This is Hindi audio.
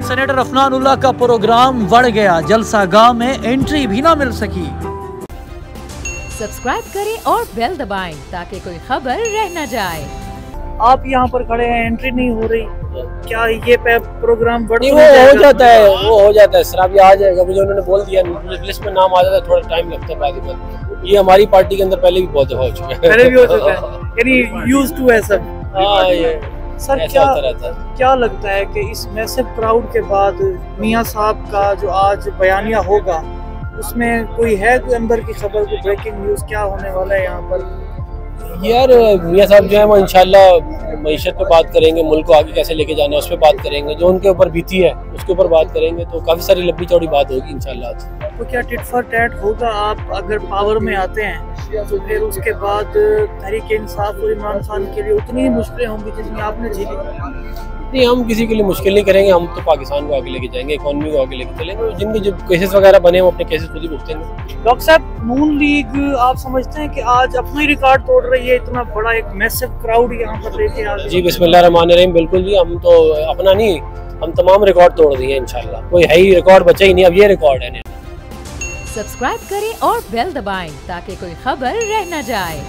सेनेटर अफनानुल्लाह का प्रोग्राम बढ़ गया, जलसा गांव में एंट्री भी ना मिल सकी। सब्सक्राइब करें और बेल दबाएं ताकि कोई खबर रह न जाए। आप यहाँ पर खड़े हैं, एंट्री नहीं हो रही, क्या ये प्रोग्राम बढ़ नहीं? वो हो जाता है, वो हो जाता है सर, अभी आ जाएगा। मुझे उन्होंने बोल दिया, लिस्ट में नाम आ जाता है, थोड़ा टाइम लगता है बाद में। ये हमारी पार्टी के अंदर पहले भी बहुत दफा हो चुका है, पहले भी हो चुका है, यानी यूज्ड टू है सब। हाँ, ये सर क्या लगता है कि इस मैसिव क्राउड के बाद मियां साहब का जो आज बयानिया होगा उसमें कोई अंदर की खबर, कोई ब्रेकिंग न्यूज़ क्या होने वाला है यहाँ पर? यार मियां साहब जो है वो इंशाल्लाह मईशत पे बात करेंगे, मुल्क को आगे कैसे लेके जाना है उस पर बात करेंगे, जो उनके ऊपर बीती है उसके ऊपर बात करेंगे, तो काफ़ी सारी लंबी चौड़ी बात होगी इंशाल्लाह। तो क्या टिट फॉर टैट होगा? आप अगर पावर में आते हैं तो फिर उसके बाद तहरीक इंसाफ और इमरान खान के लिए उतनी ही मुश्किलें होंगी जितनी आपने झेली? नहीं, हम किसी के लिए मुश्किल नहीं करेंगे, हम तो पाकिस्तान को आगे लेके जाएंगे, इकॉनमी को आगे लेके चलेंगे। जिनके जो केसेस वगैरह बने वो अपने केसेस खुद ही भुगतेंगे। डॉक्टर साहब, नून लीग आप समझते हैं कि आज अपना ही रिकॉर्ड तोड़ रही है, इतना बड़ा एक मैसिव क्राउड यहाँ पर लेके आ रही है? जी बिस्मिल्लाहिर्रहमानिर्रहीम, बिल्कुल जी, हम तो अपना नहीं, हम तमाम रिकॉर्ड तोड़ दिए इंशाल्लाह, कोई है ही रिकॉर्ड बचा ही नहीं, अब ये रिकॉर्ड है। सब्सक्राइब करें और बेल दबाएं ताकि कोई खबर रह न जाए।